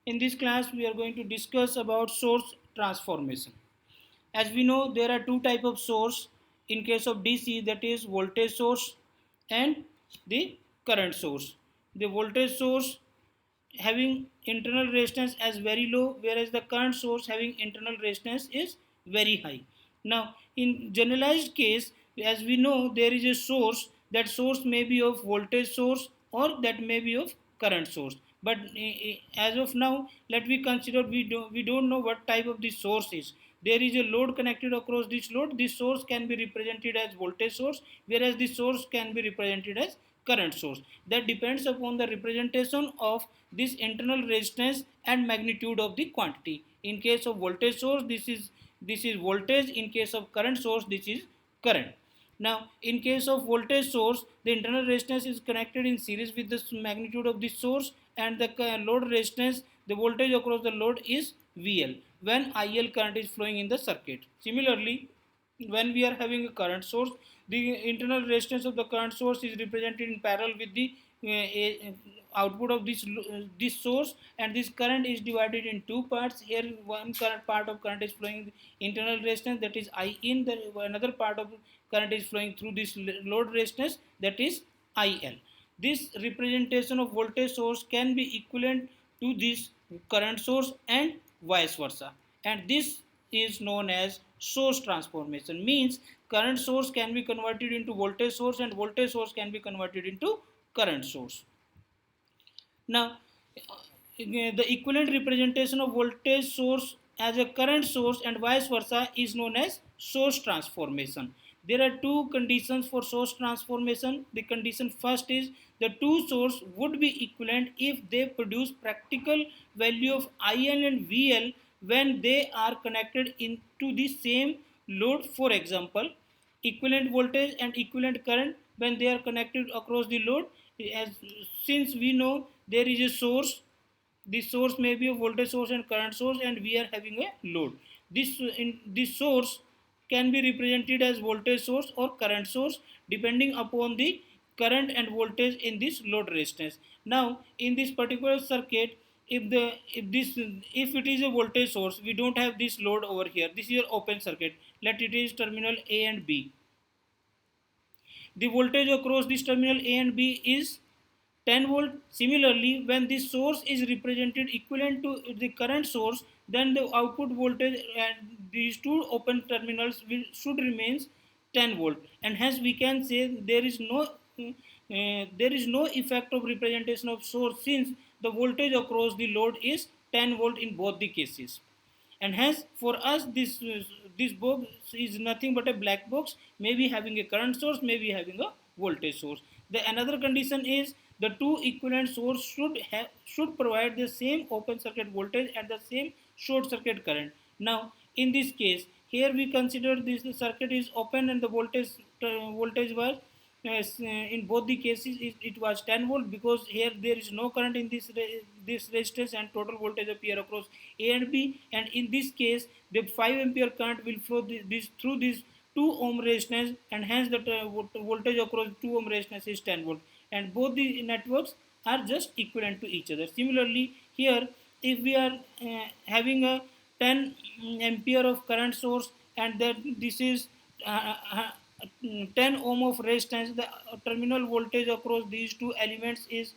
In this class, we are going to discuss about source transformation. As we know, there are two type of source in case of DC, that is voltage source and the current source. The voltage source having internal resistance as very low, whereas the current source having internal resistance is very high. Now, in generalized case, as we know, there is a source. That source may be of voltage source or that may be of current source. But as of now, let we consider we don't know what type of this source is. There is a load connected across this load. This source can be represented as voltage source, whereas this source can be represented as current source. That depends upon the representation of this internal resistance and magnitude of the quantity. In case of voltage source, this is voltage. In case of current source, this is current. Now, in case of voltage source, the internal resistance is connected in series with the magnitude of the source, and the load resistance, the voltage across the load is VL when IL current is flowing in the circuit. Similarly, when we are having a current source, the internal resistance of the current source is represented in parallel with the output of this source, and this current is divided in two parts. Here one current part of current is flowing internal resistance, that is I in. The another part of current is flowing through this load resistance, that is IL. This representation of voltage source can be equivalent to this current source and vice versa, and this is known as source transformation. Means current source can be converted into voltage source and voltage source can be converted into current source. Now, the equivalent representation of voltage source as a current source and vice versa is known as source transformation. There are two conditions for source transformation. The condition first is the two sources would be equivalent if they produce practical value of IL and VL when they are connected into the same load. For example, equivalent voltage and equivalent current when they are connected across the load. As since we know there is a source, this source may be a voltage source and current source, and we are having a load. This source can be represented as voltage source or current source depending upon the current and voltage in this load resistance. Now, in this particular circuit, if it is a voltage source, we don't have this load over here. This is your open circuit. Let it is terminal A and B. The voltage across this terminal A and B is 10 volt. Similarly, when this source is represented equivalent to the current source, then the output voltage at these two open terminals should remain 10 volt, and hence we can say there is no effect of representation of source, since the voltage across the load is 10 volt in both the cases. And hence for us this box is nothing but a black box, maybe having a current source, maybe having a voltage source. The another condition is the two equivalent source should provide the same open circuit voltage and the same short circuit current. Now, in this case, here we consider this the circuit is open and the voltage was in both the cases it was 10 volt, because here there is no current in this resistance and total voltage appear across A and B, and in this case the 5 ampere current will flow through this 2 ohm resistance, and hence the voltage across 2 ohm resistance is 10 volt, and both the networks are just equivalent to each other. Similarly, here if we are having a 10 ampere of current source, and that this is 10 ohm of resistance, the terminal voltage across these two elements is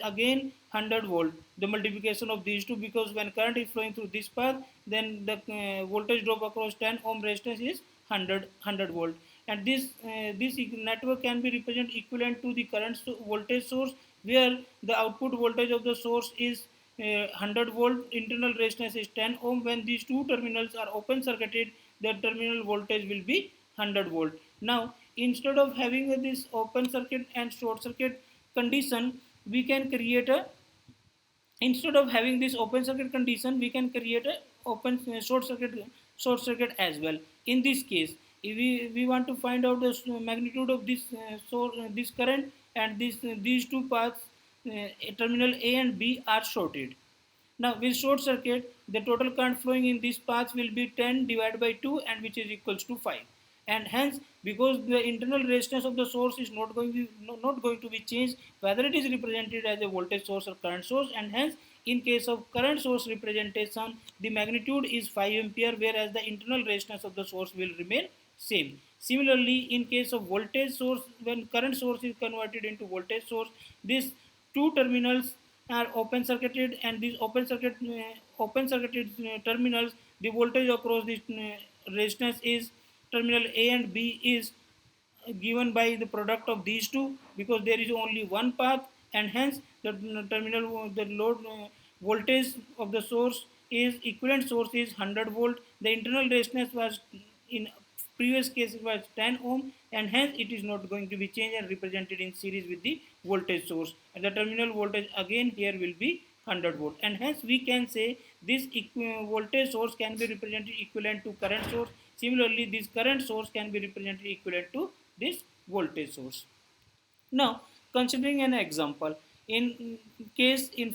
again 100 volt, the multiplication of these two, because when current is flowing through this path, then the voltage drop across 10 ohm resistance is 100 volt, and this network can be represented equivalent to the current voltage source, where the output voltage of the source is 100 volt, internal resistance is 10 ohm. When these two terminals are open circuited, the terminal voltage will be 100 volt. Now, instead of having this open circuit and short circuit condition, we can create a instead of having this open circuit condition, we can create a open short circuit as well. In this case, if we want to find out the magnitude of this current, and these two paths, terminal A and B are shorted. Now, with short circuit, the total current flowing in this path will be 10 divided by 2, and which is equals to 5. And hence, because the internal resistance of the source is not going to be changed, whether it is represented as a voltage source or current source, and hence in case of current source representation, the magnitude is 5 ampere, whereas the internal resistance of the source will remain same. Similarly, in case of voltage source, when current source is converted into voltage source, these two terminals are open circuited, and these open circuited terminals, the voltage across this resistance is terminal A and B is given by the product of these two, because there is only one path, and hence the terminal the load voltage of the source is equivalent source is 100 volt. The internal resistance was in previous case it was 10 ohm, and hence it is not going to be changed and represented in series with the voltage source, and the terminal voltage again here will be 100 volt, and hence we can say this voltage source can be represented equivalent to current source. Similarly, this current source can be represented equivalent to this voltage source. Now, considering an example, in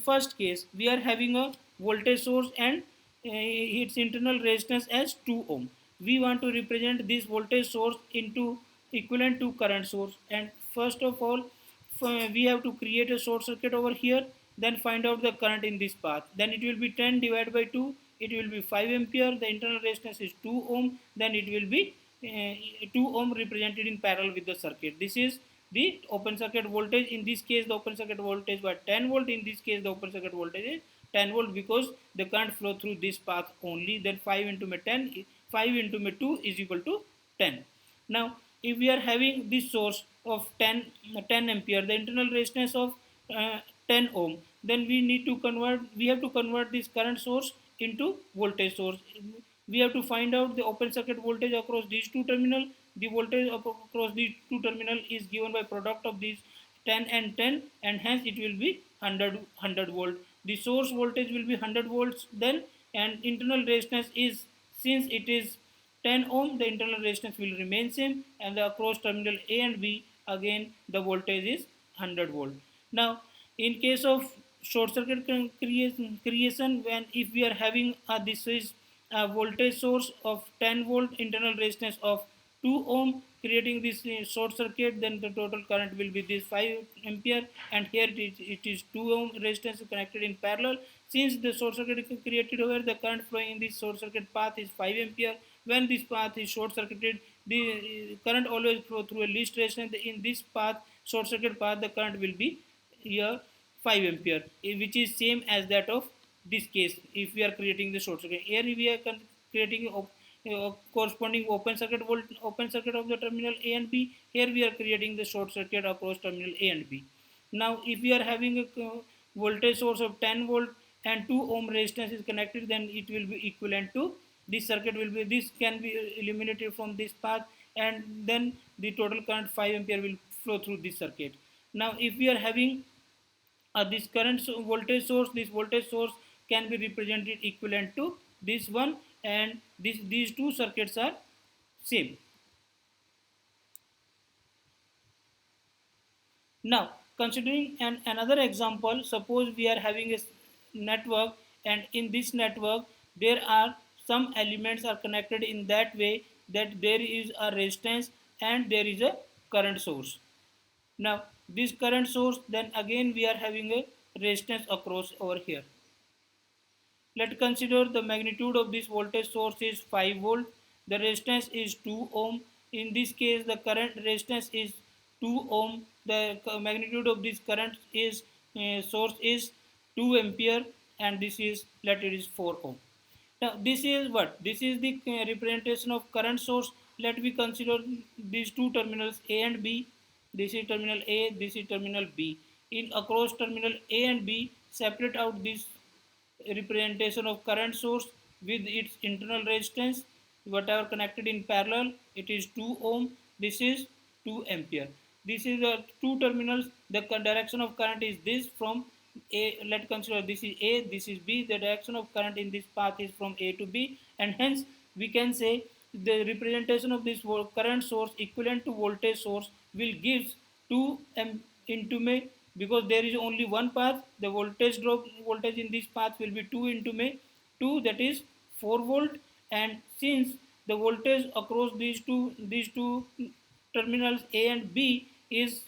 first case we are having a voltage source and its internal resistance as 2 ohm. We want to represent this voltage source into equivalent to current source, and first of all we have to create a short circuit over here, then find out the current in this path. Then it will be 10 divided by 2, it will be 5 ampere. The internal resistance is 2 ohm, then it will be 2 ohm represented in parallel with the circuit. This is the open circuit voltage. In this case the open circuit voltage was 10 volt. In this case the open circuit voltage is 10 volt, because the current flow through this path only. Then 5 into 10, 5 into 2 is equal to 10. Now if we are having this source of 10 ampere, the internal resistance of 10 ohm, then we have to convert this current source into voltage source. We have to find out the open circuit voltage across these two terminal. The voltage across these two terminal is given by product of these 10 and 10, and hence it will be 100 volt. The source voltage will be 100 volts then, and internal resistance is, since it is 10 ohm, the internal resistance will remain same, and the across terminal A and B again the voltage is 100 volt. Now in case of short circuit creation, when if we are having this is a voltage source of 10 volt, internal resistance of 2 ohm, creating this short circuit, then the total current will be this 5 ampere, and here it is 2 ohm resistance connected in parallel. Since the short circuit is created over, the current flowing in this short circuit path is 5 ampere. When this path is short circuited, the current always flow through a least resistance. In this path, short circuit path, the current will be here 5 ampere, which is same as that of this case. If we are creating the short circuit, here we are creating corresponding open circuit of the terminal A and B. Here we are creating the short circuit across terminal A and B. Now if we are having a voltage source of 10 volt and 2 ohm resistance is connected, then it will be equivalent to this circuit will be, this can be eliminated from this path, and then the total current 5 ampere will flow through this circuit. Now if we are having this current voltage source, this voltage source can be represented equivalent to this one, and these two circuits are same. Now considering another example, suppose we are having a network, and in this network there are some elements are connected in that way that there is a resistance and there is a current source. Now this current source, then again we are having a resistance across over here. Let's consider the magnitude of this voltage source is 5 volt. The resistance is 2 ohm. In this case, the current resistance is 2 ohm. The magnitude of this current is source is 2 ampere, and this is, let it is 4 ohm. Now this is what? This is the representation of current source. Let me consider these two terminals A and B. This is terminal A, this is terminal B. In across terminal A and B, separate out this representation of current source with its internal resistance, whatever connected in parallel, it is 2 ohm, this is 2 ampere. This is the two terminals. The direction of current is this from A. Let's consider this is A, this is B. The direction of current in this path is from A to B, and hence we can say the representation of this current source equivalent to voltage source will give 2 into me, because there is only one path. The voltage in this path will be 2 into me 2, that is 4 volt. And since the voltage across these two terminals A and B is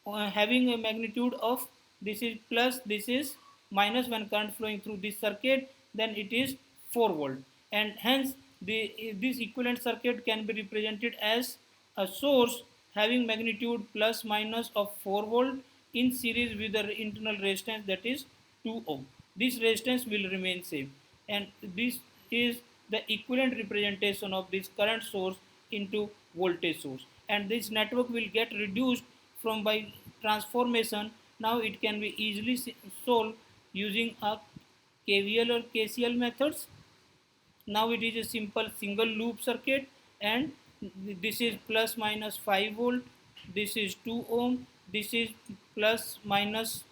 having a magnitude of, this is plus, this is minus when current flowing through this circuit, then it is 4 volt, and hence this equivalent circuit can be represented as a source having magnitude plus minus of 4 volt in series with the internal resistance, that is 2 ohm. This resistance will remain same, and this is the equivalent representation of this current source into voltage source, and this network will get reduced from by transformation. Now it can be easily solved using a KVL or KCL methods. Now it is a simple single loop circuit, and this is plus minus 5 volt, this is 2 ohm, this is plus minus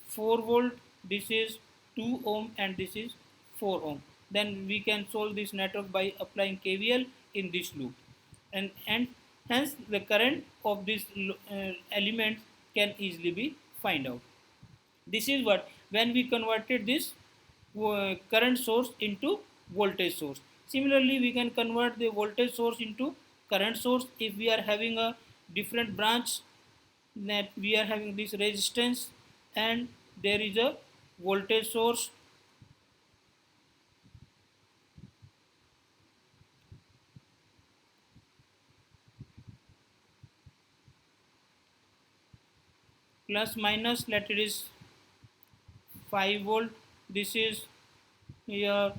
4 volt, this is 2 ohm, and this is 4 ohm. Then we can solve this network by applying KVL in this loop, and hence the current of this element can easily be find out. This is what when we converted this current source into voltage source. Similarly, we can convert the voltage source into current source if we are having a different branch, that we are having this resistance and there is a voltage source plus minus, let it is 5 volt, this is here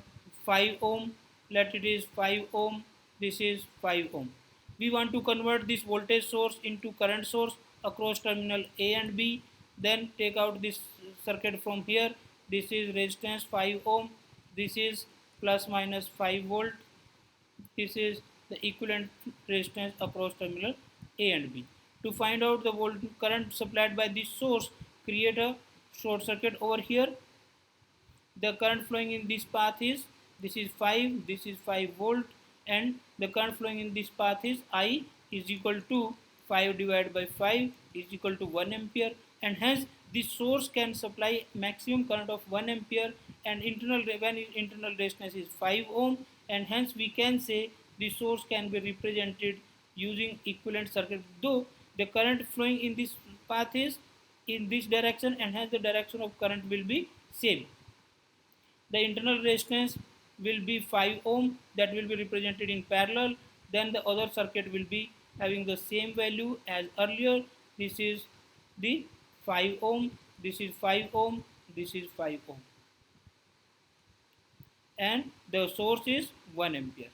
5 ohm, let it is 5 ohm, this is 5 ohm. We want to convert this voltage source into current source across terminal A and B. Then take out this circuit from here. This is resistance 5 ohm, this is plus minus 5 volt, this is the equivalent resistance across terminal A and B. To find out the volt current supplied by this source, create a short circuit over here. The current flowing in this path is, this is 5, this is 5 volt, and the current flowing in this path is I is equal to 5 divided by 5 is equal to 1 ampere, and hence this source can supply maximum current of 1 ampere, and internal resistance is 5 ohm, and hence we can say the source can be represented using equivalent circuit, though the current flowing in this path is in this direction, and hence the direction of current will be same. The internal resistance will be 5 ohm, that will be represented in parallel. Then the other circuit will be having the same value as earlier. This is the 5 ohm, this is 5 ohm, this is 5 ohm, and the source is 1 ampere.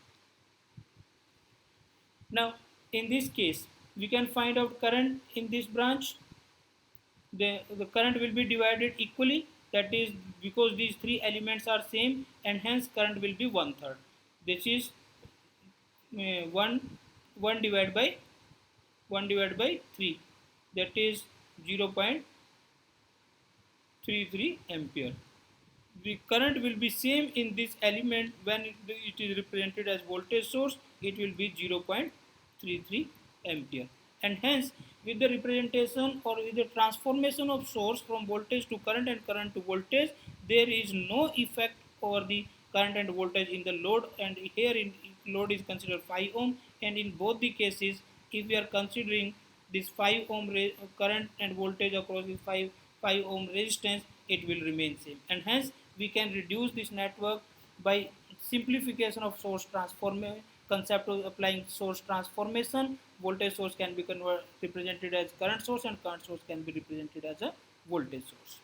Now in this case we can find out current in this branch. The current will be divided equally, that is because these three elements are same, and hence current will be 1/3. This is 1 1 divided by 1 divided by 3, that is 0.33 ampere. The current will be same in this element. When it is represented as voltage source, it will be 0.33 ampere, and hence with the representation or with the transformation of source from voltage to current and current to voltage, there is no effect over the current and voltage in the load, and here in load is considered 5 ohm, and in both the cases if we are considering this 5 ohm current and voltage across the 5 ohm resistance, it will remain same, and hence we can reduce this network by simplification of source transformation concept of applying source transformation. Voltage source can be represented as current source, and current source can be represented as a voltage source.